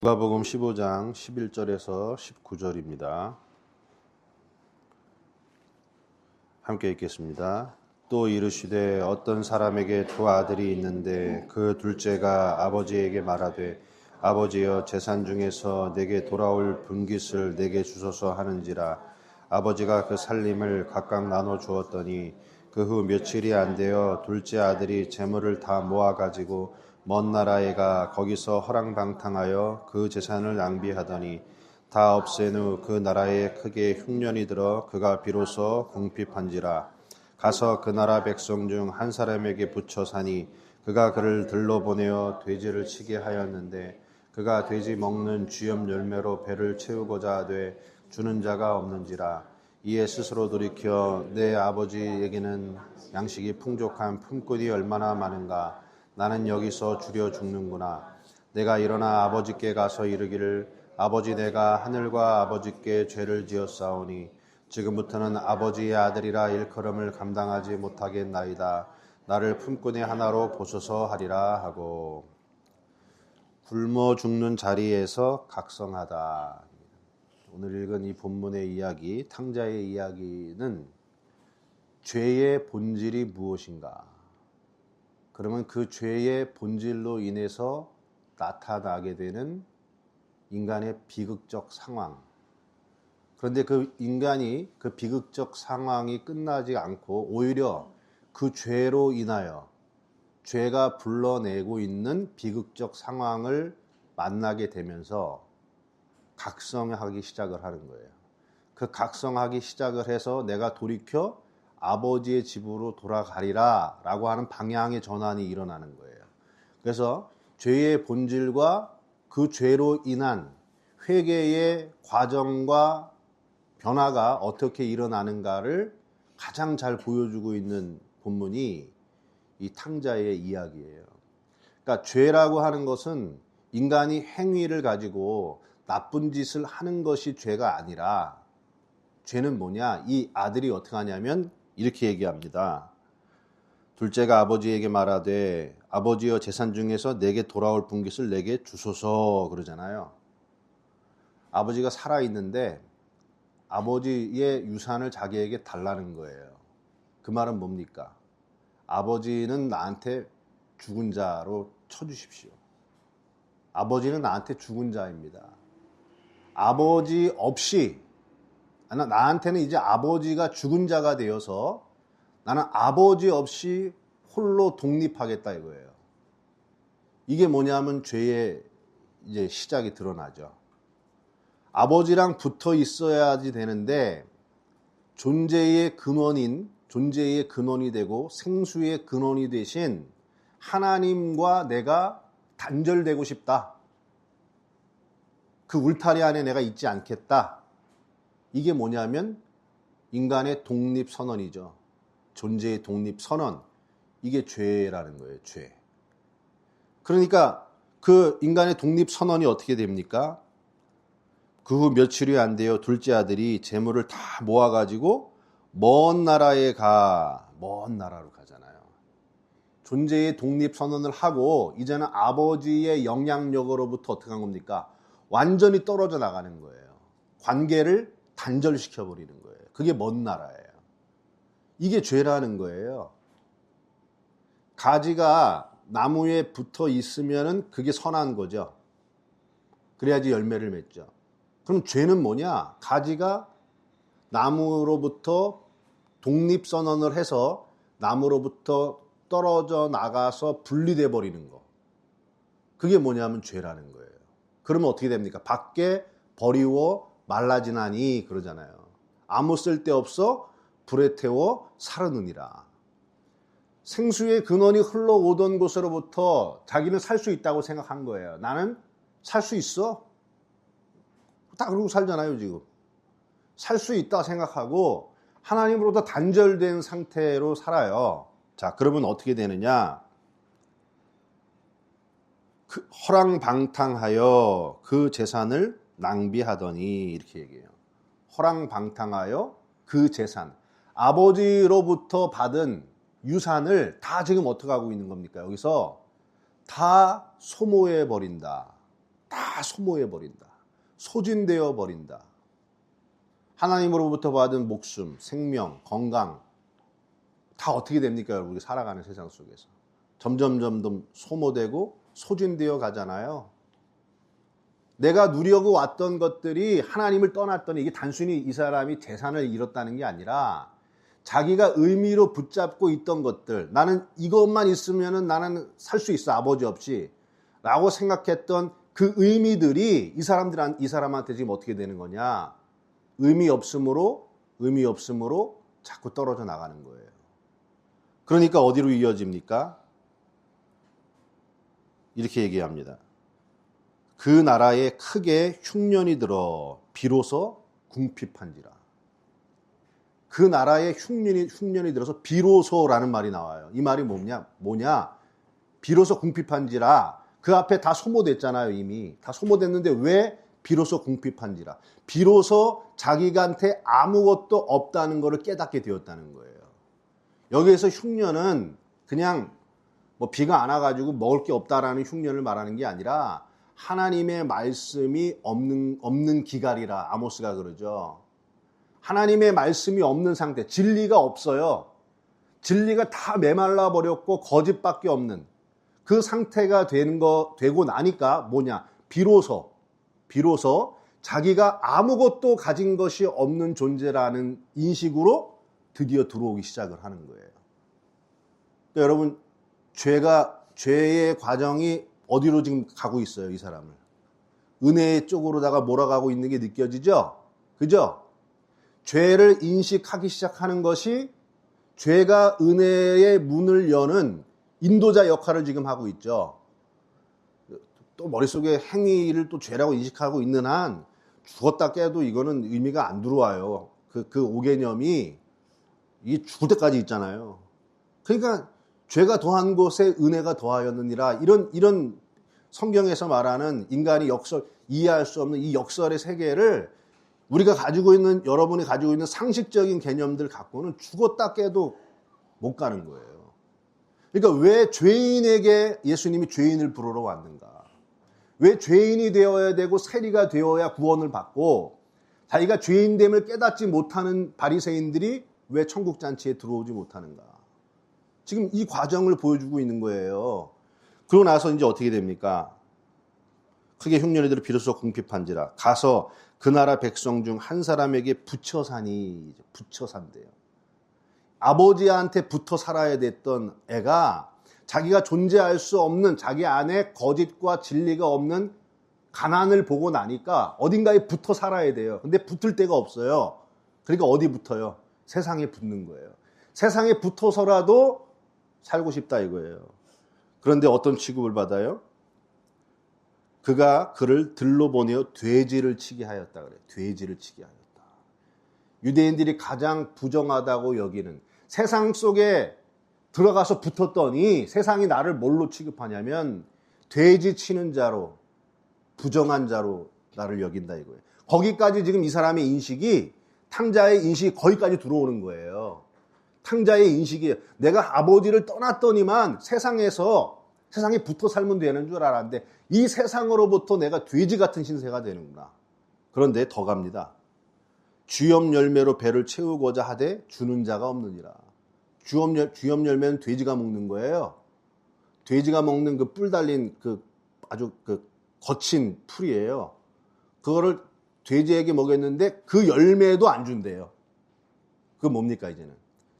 누가복음 15장 11절에서 19절입니다. 함께 읽겠습니다. 또 이르시되 어떤 사람에게 두 아들이 있는데 그 둘째가 아버지에게 말하되 아버지여 재산 중에서 내게 돌아올 분깃을 내게 주소서 하는지라. 아버지가 그 살림을 각각 나눠 주었더니 그 후 며칠이 안 되어 둘째 아들이 재물을 다 모아 가지고 먼 나라에 가 거기서 허랑방탕하여 그 재산을 낭비하더니 다 없앤 후 그 나라에 크게 흉년이 들어 그가 비로소 궁핍한지라. 가서 그 나라 백성 중 한 사람에게 붙여 사니 그가 그를 들러 보내어 돼지를 치게 하였는데 그가 돼지 먹는 쥐염 열매로 배를 채우고자 하되 주는 자가 없는지라. 이에 스스로 돌이켜 내 아버지에게는 양식이 풍족한 품꾼이 얼마나 많은가. 나는 여기서 주려 죽는구나. 내가 일어나 아버지께 가서 이르기를 아버지 내가 하늘과 아버지께 죄를 지었사오니 지금부터는 아버지의 아들이라 일컬음을 감당하지 못하겠나이다. 나를 품꾼의 하나로 보소서 하리라 하고. 굶어 죽는 자리에서 각성하다. 오늘 읽은 이 본문의 이야기, 탕자의 이야기는 죄의 본질이 무엇인가? 그러면 그 죄의 본질로 인해서 나타나게 되는 인간의 비극적 상황. 그런데 그 인간이 그 비극적 상황이 끝나지 않고 오히려 그 죄로 인하여 죄가 불러내고 있는 비극적 상황을 만나게 되면서 각성하기 시작을 하는 거예요. 그 각성하기 시작을 해서 내가 돌이켜 아버지의 집으로 돌아가리라 라고 하는 방향의 전환이 일어나는 거예요. 그래서 죄의 본질과 그 죄로 인한 회개의 과정과 변화가 어떻게 일어나는가를 가장 잘 보여주고 있는 본문이 이 탕자의 이야기예요. 그러니까 죄라고 하는 것은 인간이 행위를 가지고 나쁜 짓을 하는 것이 죄가 아니라, 죄는 뭐냐? 이 아들이 어떻게 하냐면 이렇게 얘기합니다. 둘째가 아버지에게 말하되 아버지여 재산 중에서 내게 돌아올 분깃을 내게 주소서 그러잖아요. 아버지가 살아있는데 아버지의 유산을 자기에게 달라는 거예요. 그 말은 뭡니까? 아버지는 나한테 죽은 자로 쳐주십시오. 아버지는 나한테 죽은 자입니다. 아버지 없이, 나한테는 이제 아버지가 죽은 자가 되어서 나는 아버지 없이 홀로 독립하겠다 이거예요. 이게 뭐냐면 죄의 이제 시작이 드러나죠. 아버지랑 붙어 있어야지 되는데 존재의 근원이 되고 생수의 근원이 되신 하나님과 내가 단절되고 싶다. 그 울타리 안에 내가 있지 않겠다. 이게 뭐냐면 인간의 독립선언이죠. 존재의 독립선언. 이게 죄라는 거예요. 죄. 그러니까 그 인간의 독립선언이 어떻게 됩니까? 그 후 며칠이 안 되어 둘째 아들이 재물을 다 모아가지고 먼 나라로 가잖아요. 존재의 독립선언을 하고 이제는 아버지의 영향력으로부터 어떻게 한 겁니까? 완전히 떨어져 나가는 거예요. 관계를 단절시켜버리는 거예요. 그게 먼 나라예요. 이게 죄라는 거예요. 가지가 나무에 붙어 있으면 그게 선한 거죠. 그래야지 열매를 맺죠. 그럼 죄는 뭐냐? 가지가 나무로부터 독립선언을 해서 나무로부터 떨어져 나가서 분리돼 버리는 거. 그게 뭐냐면 죄라는 거예요. 그러면 어떻게 됩니까? 밖에 버리워 말라지나니 그러잖아요. 아무 쓸데없어 불에 태워 사르느니라. 생수의 근원이 흘러오던 곳으로부터 자기는 살 수 있다고 생각한 거예요. 나는 살 수 있어. 다 그러고 살잖아요, 지금. 살 수 있다 생각하고 하나님으로부터 단절된 상태로 살아요. 자, 그러면 어떻게 되느냐? 허랑방탕하여 그 재산을 낭비하더니 이렇게 얘기해요. 허랑방탕하여 그 재산. 아버지로부터 받은 유산을 다 지금 어떻게 하고 있는 겁니까? 여기서 다 소모해 버린다. 다 소모해 버린다. 소진되어 버린다. 하나님으로부터 받은 목숨, 생명, 건강 다 어떻게 됩니까? 여러분, 살아가는 세상 속에서 점점 소모되고 소진되어 가잖아요. 내가 누리고 왔던 것들이 하나님을 떠났더니 이게 단순히 이 사람이 재산을 잃었다는 게 아니라 자기가 의미로 붙잡고 있던 것들, 나는 이것만 있으면 나는 살 수 있어, 아버지 없이 라고 생각했던 그 의미들이 이 사람한테 지금 어떻게 되는 거냐? 의미 없음으로 자꾸 떨어져 나가는 거예요. 그러니까 어디로 이어집니까? 이렇게 얘기합니다. 그 나라에 크게 흉년이 들어 비로소 궁핍한지라. 그 나라에 흉년이 들어서 비로소라는 말이 나와요. 이 말이 뭐냐? 비로소 궁핍한지라. 그 앞에 다 소모됐잖아요. 이미 다 소모됐는데 왜 비로소 궁핍한지라. 비로소 자기한테 아무것도 없다는 것을 깨닫게 되었다는 거예요. 여기에서 흉년은 그냥 뭐 비가 안 와가지고 먹을 게 없다라는 흉년을 말하는 게 아니라 하나님의 말씀이 없는 기갈이라 아모스가 그러죠. 하나님의 말씀이 없는 상태, 진리가 없어요. 진리가 다 메말라 버렸고 거짓밖에 없는 그 상태가 되고 나니까 뭐냐? 비로소 자기가 아무것도 가진 것이 없는 존재라는 인식으로 드디어 들어오기 시작을 하는 거예요. 그러니까 여러분, 죄의 과정이 어디로 지금 가고 있어요, 이 사람을? 은혜 쪽으로다가 몰아가고 있는 게 느껴지죠? 그죠? 죄를 인식하기 시작하는 것이 죄가 은혜의 문을 여는 인도자 역할을 지금 하고 있죠. 또 머릿속에 행위를 또 죄라고 인식하고 있는 한 죽었다 깨도 이거는 의미가 안 들어와요. 그 5개념이 이 죽을 때까지 있잖아요. 그러니까 죄가 더한 곳에 은혜가 더하였느니라, 이런 성경에서 말하는 인간이 이해할 수 없는 이 역설의 세계를 여러분이 가지고 있는 상식적인 개념들 갖고는 죽었다 깨도 못 가는 거예요. 그러니까 왜 죄인에게 예수님이 죄인을 부르러 왔는가? 왜 죄인이 되어야 되고 세리가 되어야 구원을 받고 자기가 죄인됨을 깨닫지 못하는 바리새인들이 왜 천국잔치에 들어오지 못하는가? 지금 이 과정을 보여주고 있는 거예요. 그러고 나서 이제 어떻게 됩니까? 크게 흉년이 들어 비로소 궁핍한지라. 가서 그 나라 백성 중 한 사람에게 붙여 산대요. 아버지한테 붙어 살아야 됐던 애가 자기가 존재할 수 없는, 자기 안에 거짓과 진리가 없는 가난을 보고 나니까 어딘가에 붙어 살아야 돼요. 근데 붙을 데가 없어요. 그러니까 어디 붙어요? 세상에 붙는 거예요. 세상에 붙어서라도 살고 싶다 이거예요. 그런데 어떤 취급을 받아요? 그가 그를 들로 보내어 돼지를 치게 하였다 그래요. 돼지를 치게 하였다. 유대인들이 가장 부정하다고 여기는, 세상 속에 들어가서 붙었더니 세상이 나를 뭘로 취급하냐면 돼지 치는 자로, 부정한 자로 나를 여긴다 이거예요. 거기까지 지금 이 사람의 인식이, 탕자의 인식이 거기까지 들어오는 거예요. 탕자의 인식이 내가 아버지를 떠났더니만 세상에 붙어 살면 되는 줄 알았는데 이 세상으로부터 내가 돼지 같은 신세가 되는구나. 그런데 더 갑니다. 주염 열매로 배를 채우고자 하되 주는 자가 없느니라. 주염 열매는 돼지가 먹는 거예요. 돼지가 먹는 그 뿔 달린 아주 거친 풀이에요. 그거를 돼지에게 먹였는데 그 열매도 안 준대요. 그거 뭡니까 이제는?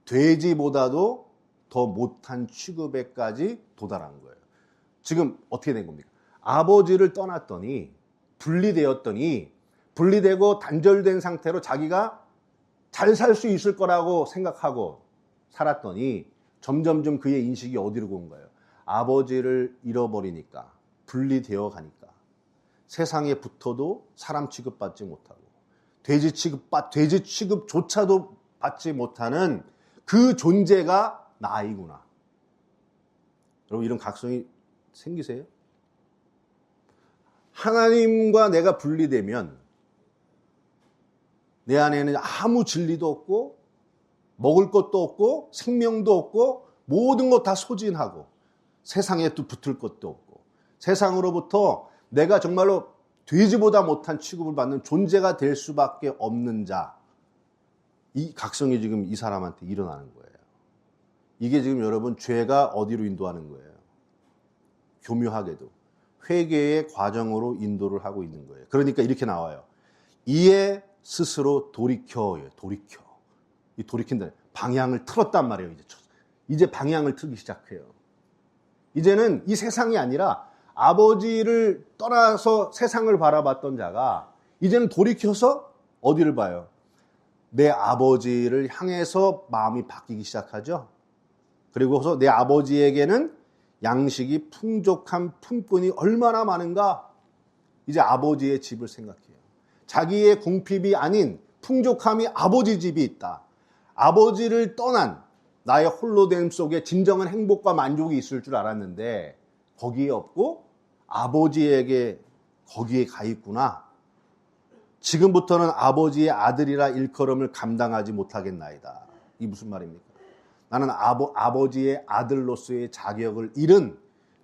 돼지보다도 더 못한 취급에까지 도달한 거예요. 지금 어떻게 된 겁니까? 아버지를 떠났더니 분리되고 단절된 상태로 자기가 잘 살 수 있을 거라고 생각하고 살았더니 점점점 그의 인식이 어디로 온 거예요? 아버지를 잃어버리니까, 분리되어 가니까 세상에 붙어도 사람 취급받지 못하고 돼지 취급조차도 받지 못하는 그 존재가 나이구나. 여러분, 이런 각성이 생기세요? 하나님과 내가 분리되면 내 안에는 아무 진리도 없고 먹을 것도 없고 생명도 없고 모든 것 다 소진하고 세상에 또 붙을 것도 없고 세상으로부터 내가 정말로 돼지보다 못한 취급을 받는 존재가 될 수밖에 없는 자, 이 각성이 지금 이 사람한테 일어나는 거예요. 이게 지금 여러분 죄가 어디로 인도하는 거예요? 교묘하게도 회개의 과정으로 인도를 하고 있는 거예요. 그러니까 이렇게 나와요. 이에 스스로 돌이켜요. 돌이켜. 이 돌이킨다. 방향을 틀었단 말이에요. 이제 방향을 틀기 시작해요. 이제는 이 세상이 아니라 아버지를 떠나서 세상을 바라봤던 자가 이제는 돌이켜서 어디를 봐요? 내 아버지를 향해서 마음이 바뀌기 시작하죠. 그리고서 내 아버지에게는 양식이 풍족한 품꾼이 얼마나 많은가? 이제 아버지의 집을 생각해요. 자기의 궁핍이 아닌 풍족함이 아버지 집이 있다. 아버지를 떠난 나의 홀로됨 속에 진정한 행복과 만족이 있을 줄 알았는데 거기에 없고 아버지에게 거기에 가 있구나. 지금부터는 아버지의 아들이라 일컬음을 감당하지 못하겠나이다. 이게 무슨 말입니까? 나는 아버지의 아들로서의 자격을 잃은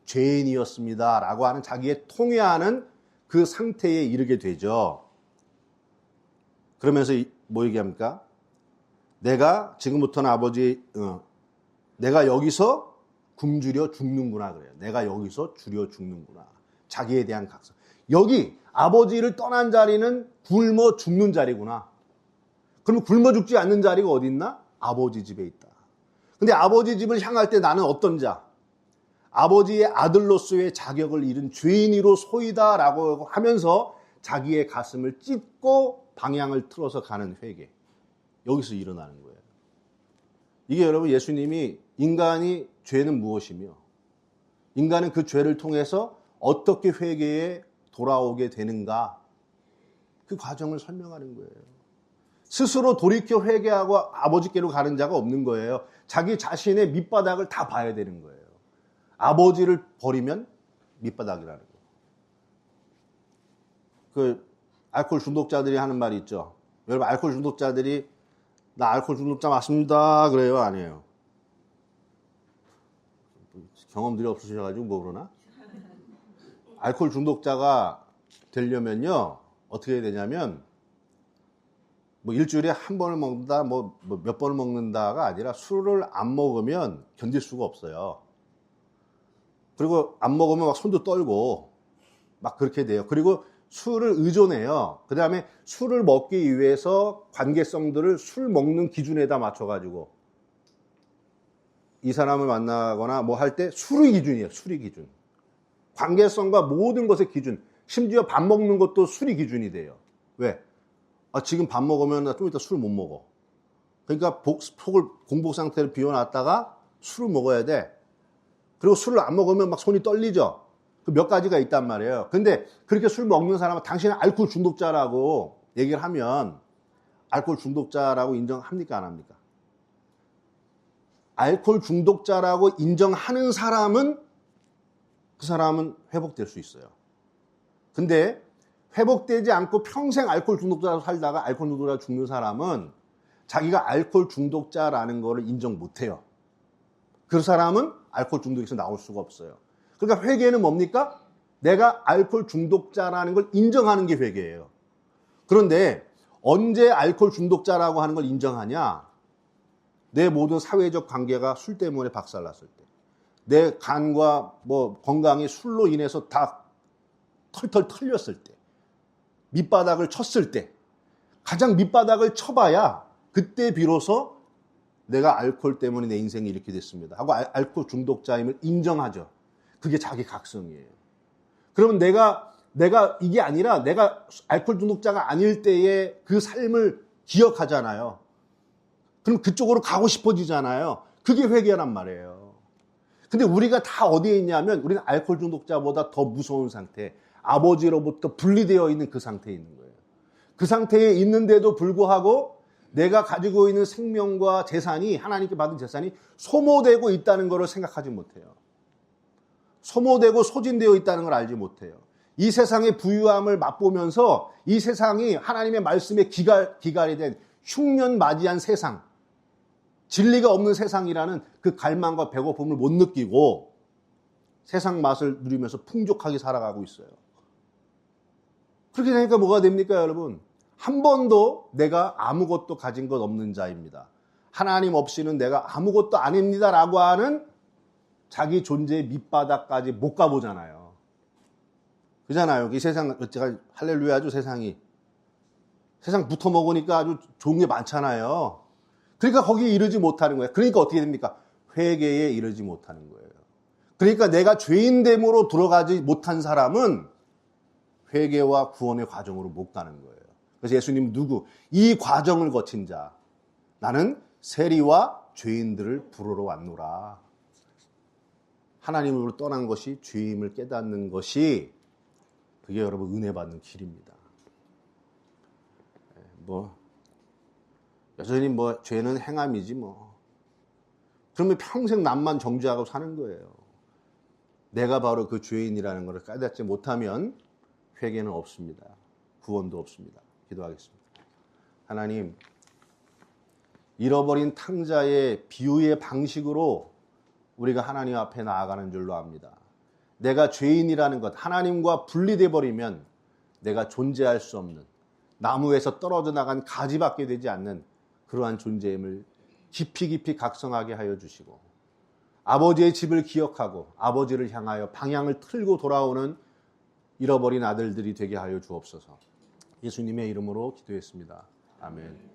죄인이었습니다. 라고 하는 자기의 통회하는 그 상태에 이르게 되죠. 그러면서 뭐 얘기합니까? 내가 지금부터는 내가 여기서 굶주려 죽는구나 그래요. 내가 여기서 주려 죽는구나. 자기에 대한 각성. 여기 아버지를 떠난 자리는 굶어 죽는 자리구나. 그러면 굶어 죽지 않는 자리가 어디 있나? 아버지 집에 있다. 근데 아버지 집을 향할 때 나는 어떤 자? 아버지의 아들로서의 자격을 잃은 죄인이로 소이다라고 하면서 자기의 가슴을 찢고 방향을 틀어서 가는 회개. 여기서 일어나는 거예요. 이게 여러분 예수님이 인간이 죄는 무엇이며 인간은 그 죄를 통해서 어떻게 회개에 돌아오게 되는가 그 과정을 설명하는 거예요. 스스로 돌이켜 회개하고 아버지께로 가는 자가 없는 거예요. 자기 자신의 밑바닥을 다 봐야 되는 거예요. 아버지를 버리면 밑바닥이라는 거예요. 그 알코올 중독자들이 하는 말이 있죠. 여러분 알코올 중독자들이 나 알코올 중독자 맞습니다 그래요? 아니에요? 경험들이 없으셔가지고 뭐 그러나? 알코올 중독자가 되려면요 어떻게 해야 되냐면 뭐 일주일에 한 번을 먹는다 뭐 몇 번을 먹는다가 아니라 술을 안 먹으면 견딜 수가 없어요. 그리고 안 먹으면 막 손도 떨고 막 그렇게 돼요. 그리고 술을 의존해요. 그 다음에 술을 먹기 위해서 관계성들을 술 먹는 기준에다 맞춰가지고 이 사람을 만나거나 뭐 할 때 술이 기준이에요. 술이 기준. 관계성과 모든 것의 기준. 심지어 밥 먹는 것도 술이 기준이 돼요. 왜? 지금 밥 먹으면 나 좀 이따 술 못 먹어. 그러니까 속을 공복 상태를 비워놨다가 술을 먹어야 돼. 그리고 술을 안 먹으면 막 손이 떨리죠. 그 몇 가지가 있단 말이에요. 근데 그렇게 술 먹는 사람은 당신은 알코올 중독자라고 얘기를 하면 알코올 중독자라고 인정합니까? 안 합니까? 알코올 중독자라고 인정하는 사람은 그 사람은 회복될 수 있어요. 근데 회복되지 않고 평생 알코올 중독자로 살다가 알코올 중독자로 죽는 사람은 자기가 알코올 중독자라는 거를 인정 못해요. 그 사람은 알코올 중독에서 나올 수가 없어요. 그러니까 회개는 뭡니까? 내가 알코올 중독자라는 걸 인정하는 게 회개예요. 그런데 언제 알코올 중독자라고 하는 걸 인정하냐? 내 모든 사회적 관계가 술 때문에 박살났을 때, 내 간과 뭐 건강이 술로 인해서 다 털털 털렸을 때, 밑바닥을 쳤을 때, 가장 밑바닥을 쳐봐야 그때 비로소 내가 알코올 때문에 내 인생이 이렇게 됐습니다 하고 알코올 중독자임을 인정하죠. 그게 자기 각성이에요. 그러면 내가 이게 아니라 내가 알코올 중독자가 아닐 때의 그 삶을 기억하잖아요. 그럼 그쪽으로 가고 싶어지잖아요. 그게 회개란 말이에요. 근데 우리가 다 어디에 있냐면 우리는 알코올 중독자보다 더 무서운 상태, 아버지로부터 분리되어 있는 그 상태에 있는 거예요. 그 상태에 있는데도 불구하고 내가 가지고 있는 생명과 재산이, 하나님께 받은 재산이 소모되고 있다는 것을 생각하지 못해요. 소모되고 소진되어 있다는 걸 알지 못해요. 이 세상의 부유함을 맛보면서 이 세상이 하나님의 말씀에 기갈이 된 흉년맞이한 세상, 진리가 없는 세상이라는 그 갈망과 배고픔을 못 느끼고 세상 맛을 누리면서 풍족하게 살아가고 있어요. 그렇게 되니까 뭐가 됩니까, 여러분? 한 번도 내가 아무것도 가진 것 없는 자입니다. 하나님 없이는 내가 아무것도 아닙니다 라고 하는 자기 존재의 밑바닥까지 못 가보잖아요. 그잖아요. 이 세상, 제가 할렐루야죠, 세상이. 세상 붙어 먹으니까 아주 좋은 게 많잖아요. 그러니까 거기에 이르지 못하는 거예요. 그러니까 어떻게 됩니까? 회개에 이르지 못하는 거예요. 그러니까 내가 죄인됨으로 들어가지 못한 사람은 회개와 구원의 과정으로 못 가는 거예요. 그래서 예수님 누구? 이 과정을 거친 자. 나는 세리와 죄인들을 부르러 왔노라. 하나님으로 떠난 것이 죄임을 깨닫는 것이 그게 여러분 은혜 받는 길입니다. 여전히 죄는 행함이지 그러면 평생 남만 정죄하고 사는 거예요. 내가 바로 그 죄인이라는 것을 깨닫지 못하면 회개는 없습니다. 구원도 없습니다. 기도하겠습니다. 하나님, 잃어버린 탕자의 비유의 방식으로 우리가 하나님 앞에 나아가는 줄로 압니다. 내가 죄인이라는 것, 하나님과 분리돼 버리면 내가 존재할 수 없는, 나무에서 떨어져 나간 가지밖에 되지 않는 그러한 존재임을 깊이 각성하게 하여 주시고, 아버지의 집을 기억하고 아버지를 향하여 방향을 틀고 돌아오는 잃어버린 아들들이 되게 하여 주옵소서. 예수님의 이름으로 기도했습니다. 아멘.